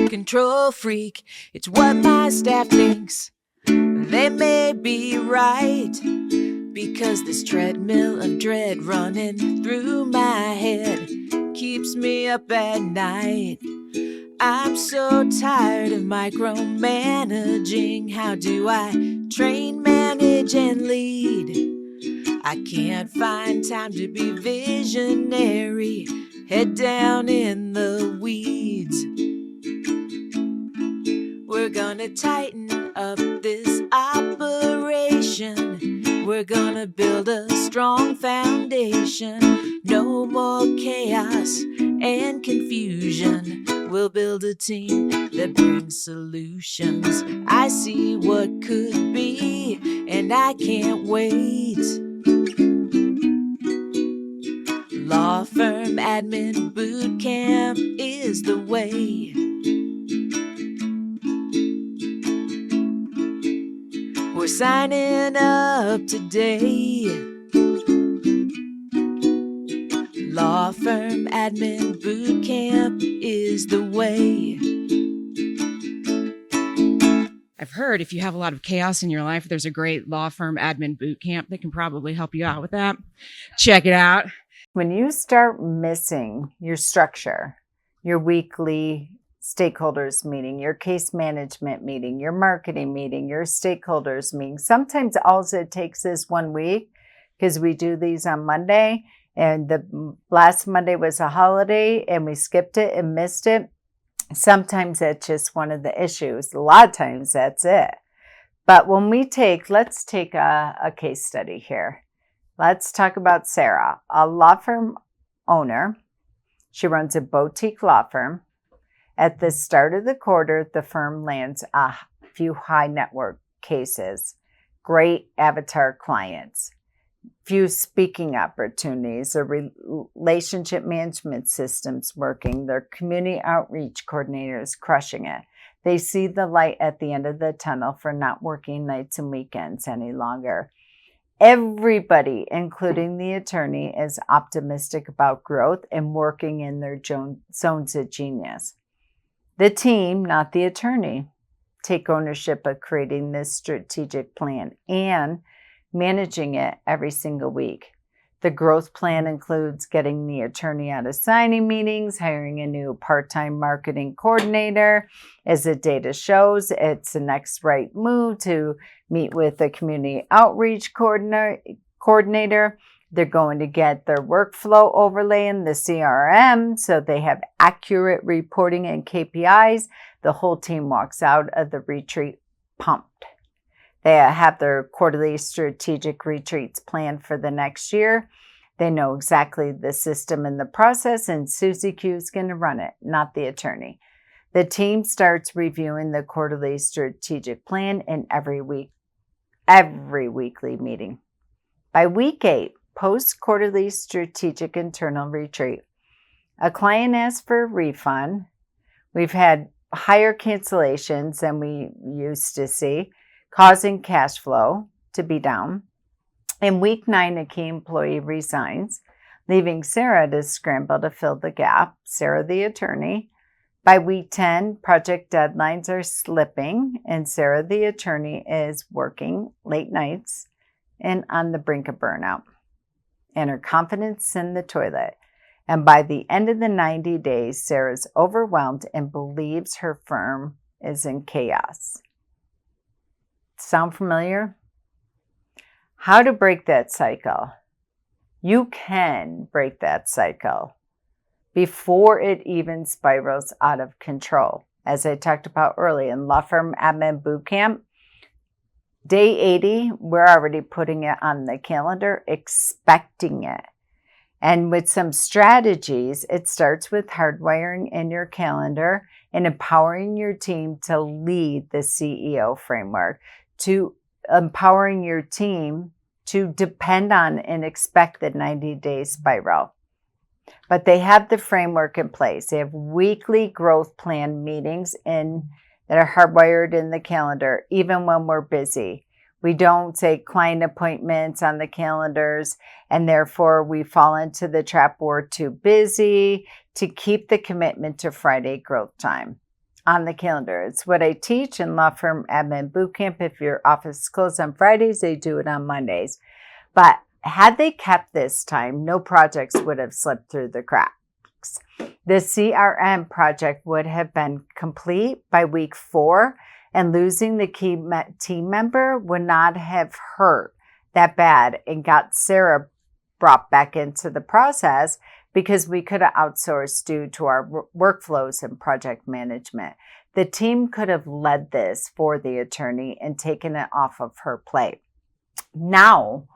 control freak. It's what my staff thinks. They may be right, because this treadmill of dread running through my head keeps me up at night. I'm so tired of micromanaging. How do I train, manage, and lead? I can't find time to be visionary, head down in the weeds. We're gonna tighten up this operation. We're gonna build a strong foundation. No more chaos and confusion. We'll build a team that brings solutions. I see what could be, and I can't wait. Law firm admin boot camp is the way. We're signing up today. Law firm admin boot camp is the way. I've heard if you have a lot of chaos in your life, there's a great law firm admin boot camp that can probably help you out with that. Check it out. When you start missing your structure, your weekly stakeholders meeting, your case management meeting, your marketing meeting, your stakeholders meeting, sometimes all it takes is 1 week, because we do these on Monday, and the last Monday was a holiday and we skipped it and missed it. Sometimes that's just one of the issues. A lot of times that's it. But when let's take a case study here. Let's talk about Sarah, a law firm owner. She runs a boutique law firm. At the start of the quarter, the firm lands a few high net worth cases, great avatar clients, few speaking opportunities, their relationship management systems working, their community outreach coordinators crushing it. They see the light at the end of the tunnel for not working nights and weekends any longer. Everybody, including the attorney, is optimistic about growth and working in their zones of genius. The team, not the attorney, take ownership of creating this strategic plan and managing it every single week. The growth plan includes getting the attorney out of signing meetings, hiring a new part-time marketing coordinator. As the data shows, it's the next right move to meet with the community outreach coordinator. They're going to get their workflow overlay in the CRM so they have accurate reporting and KPIs. The whole team walks out of the retreat pumped. They have their quarterly strategic retreats planned for the next year. They know exactly the system and the process, and Susie Q is going to run it, not the attorney. The team starts reviewing the quarterly strategic plan in every weekly meeting. By week 8, post-quarterly strategic internal retreat, a client asks for a refund. We've had higher cancellations than we used to see, causing cash flow to be down. In week 9, a key employee resigns, leaving Sarah to scramble to fill the gap, Sarah the attorney. By week 10, project deadlines are slipping, and Sarah the attorney is working late nights and on the brink of burnout, and her confidence in the toilet. And by the end of the 90 days, Sarah's overwhelmed and believes her firm is in chaos. Sound familiar? How to break that cycle? You can break that cycle before it even spirals out of control. As I talked about earlier in Law Firm Admin Bootcamp, day 80, we're already putting it on the calendar, expecting it. And with some strategies, it starts with hardwiring in your calendar and empowering your team to lead the CEO framework, to empowering your team to depend on and expect the 90-day spiral. But they have the framework in place. They have weekly growth plan meetings that are hardwired in the calendar, even when we're busy. We don't take client appointments on the calendars, and therefore we fall into the trap we're too busy to keep the commitment to Friday growth time. on the calendar. It's what I teach in Law Firm Admin Bootcamp. If your office is closed on Fridays, they do it on Mondays. But had they kept this time, no projects would have slipped through the cracks. The CRM project would have been complete by week 4, and losing the key team member would not have hurt that bad and got Sarah brought back into the process because we could have outsourced due to our workflows and project management. The team could have led this for the attorney and taken it off of her plate. Now,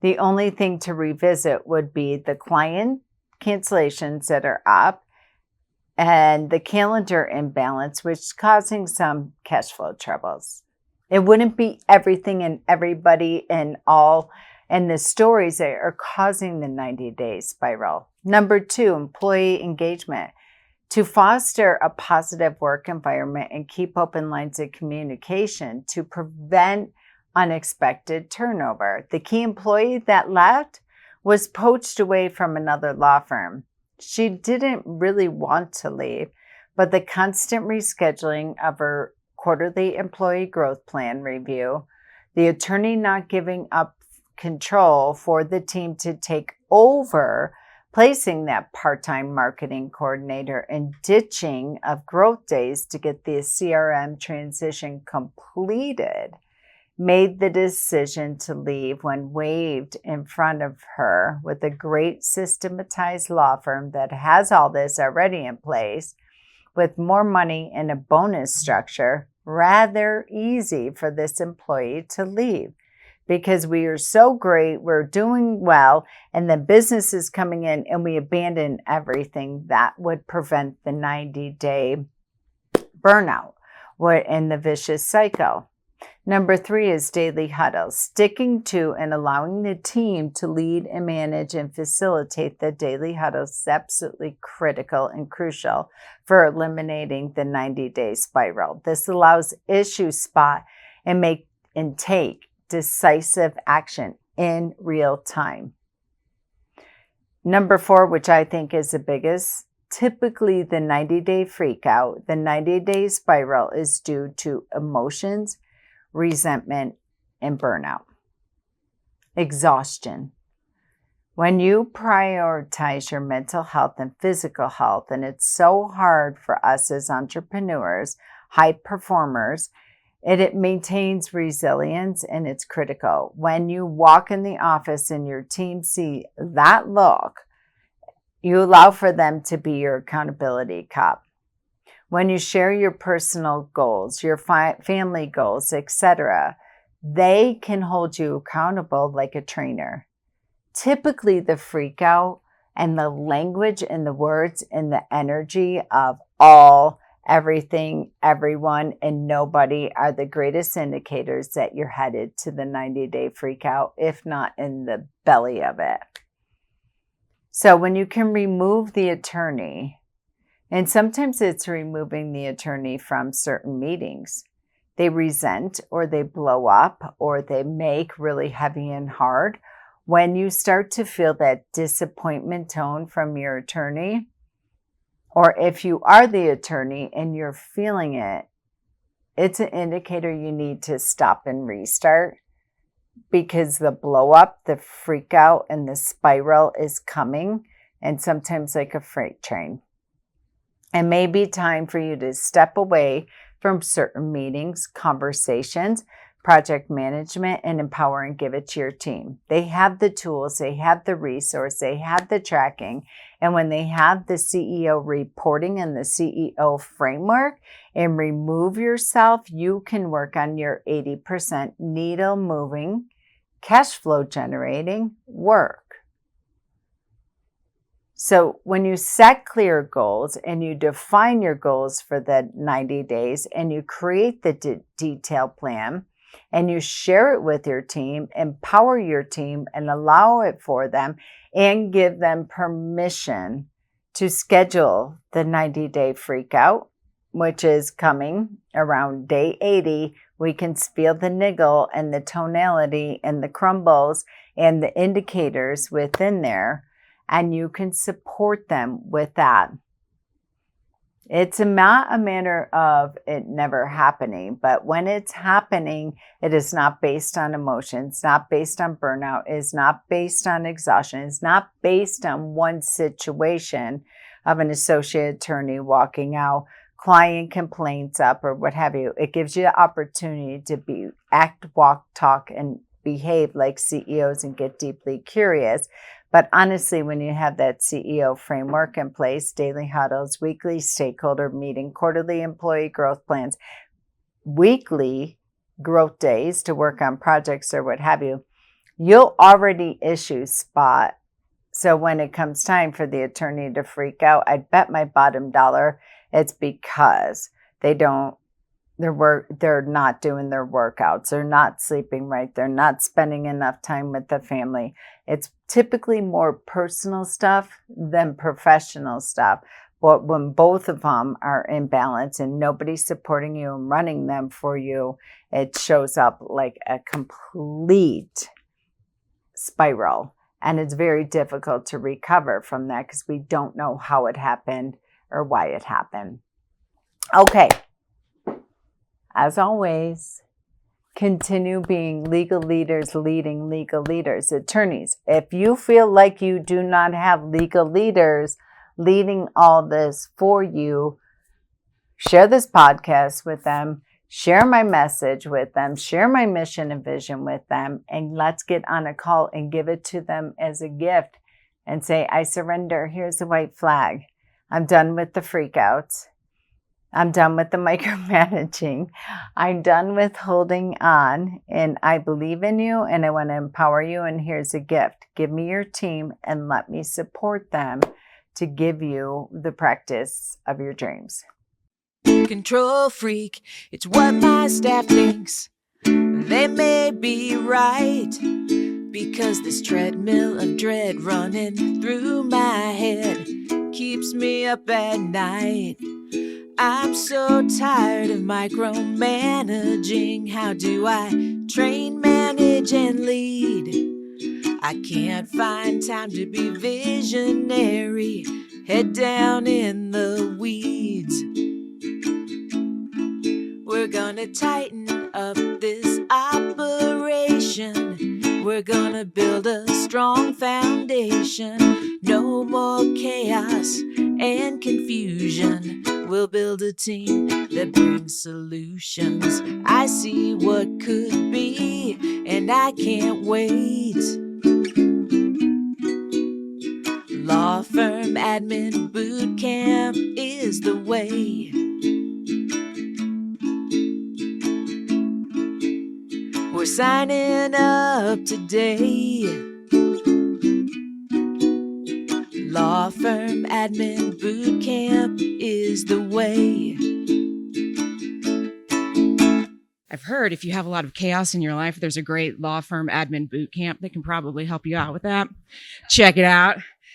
the only thing to revisit would be the client cancellations that are up and the calendar imbalance, which is causing some cash flow troubles. It wouldn't be everything and everybody and all and the stories that are causing the 90-day spiral. Number 2, employee engagement. To foster a positive work environment and keep open lines of communication to prevent unexpected turnover. The key employee that left was poached away from another law firm. She didn't really want to leave, but the constant rescheduling of her quarterly employee growth plan review, the attorney not giving up control for the team to take over, placing that part-time marketing coordinator and ditching of growth days to get the CRM transition completed, made the decision to leave when waved in front of her with a great systematized law firm that has all this already in place with more money and a bonus structure. Rather easy for this employee to leave because we are so great, we're doing well, and the business is coming in and we abandon everything that would prevent the 90-day burnout and the vicious cycle. Number 3 is daily huddles. Sticking to and allowing the team to lead and manage and facilitate the daily huddles is absolutely critical and crucial for eliminating the 90-day spiral. This allows issue spot and take decisive action in real time. Number 4, which I think is the biggest, typically the 90-day freakout, the 90-day spiral is due to emotions, resentment, and burnout. Exhaustion. When you prioritize your mental health and physical health, and it's so hard for us as entrepreneurs, high performers, it maintains resilience and it's critical. When you walk in the office and your team see that look, you allow for them to be your accountability cop. When you share your personal goals, your family goals, etc., they can hold you accountable like a trainer. Typically, the freak out and the language and the words and the energy of all, everything, everyone, and nobody are the greatest indicators that you're headed to the 90-day freak out, if not in the belly of it. So when you can remove the attorney, and sometimes it's removing the attorney from certain meetings. They resent or they blow up or they make really heavy and hard. When you start to feel that disappointment tone from your attorney, or if you are the attorney and you're feeling it, it's an indicator you need to stop and restart because the blow up, the freak out, and the spiral is coming, and sometimes like a freight train. It may be time for you to step away from certain meetings, conversations, project management, and empower and give it to your team. They have the tools, they have the resource, they have the tracking. And when they have the CEO reporting and the CEO framework and remove yourself, you can work on your 80% needle moving, cash flow generating work. So when you set clear goals and you define your goals for the 90 days and you create the detailed plan and you share it with your team, empower your team and allow it for them and give them permission to schedule the 90-day freak out, which is coming around day 80, we can feel the niggle and the tonality and the crumbles and the indicators within there. And you can support them with that. It's not a matter of it never happening, but when it's happening, it is not based on emotion. It's not based on burnout. It's not based on exhaustion. It's not based on one situation of an associate attorney walking out, client complaints up, or what have you. It gives you the opportunity to act, walk, talk, and behave like CEOs and get deeply curious. But honestly, when you have that CEO framework in place, daily huddles, weekly stakeholder meeting, quarterly employee growth plans, weekly growth days to work on projects or what have you, you'll already issue spot. So when it comes time for the attorney to freak out, I'd bet my bottom dollar it's because they're not doing their workouts, they're not sleeping right, they're not spending enough time with the family. It's typically more personal stuff than professional stuff. But when both of them are in balance and nobody's supporting you and running them for you, it shows up like a complete spiral. And it's very difficult to recover from that because we don't know how it happened or why it happened. Okay. As always, continue being legal leaders leading legal leaders. Attorneys, if you feel like you do not have legal leaders leading all this for you, share this podcast with them, share my message with them, share my mission and vision with them, and let's get on a call and give it to them as a gift and say, I surrender. Here's the white flag. I'm done with the freakouts. I'm done with the micromanaging. I'm done with holding on, and I believe in you and I want to empower you. And here's a gift. Give me your team and let me support them to give you the practice of your dreams. Control freak, it's what my staff thinks. They may be right, because this treadmill of dread running through my head keeps me up at night. I'm so tired of micromanaging. How do I train, manage, and lead? I can't find time to be visionary, head down in the weeds. We're gonna tighten up this operation. We're gonna build a strong foundation. No more chaos and confusion. We'll build a team that brings solutions. I see what could be, and I can't wait. Law firm admin boot camp is the way. We're signing up today. Law firm admin boot camp is the way. I've heard if you have a lot of chaos in your life, there's a great law firm admin boot camp that can probably help you out with that. Check it out.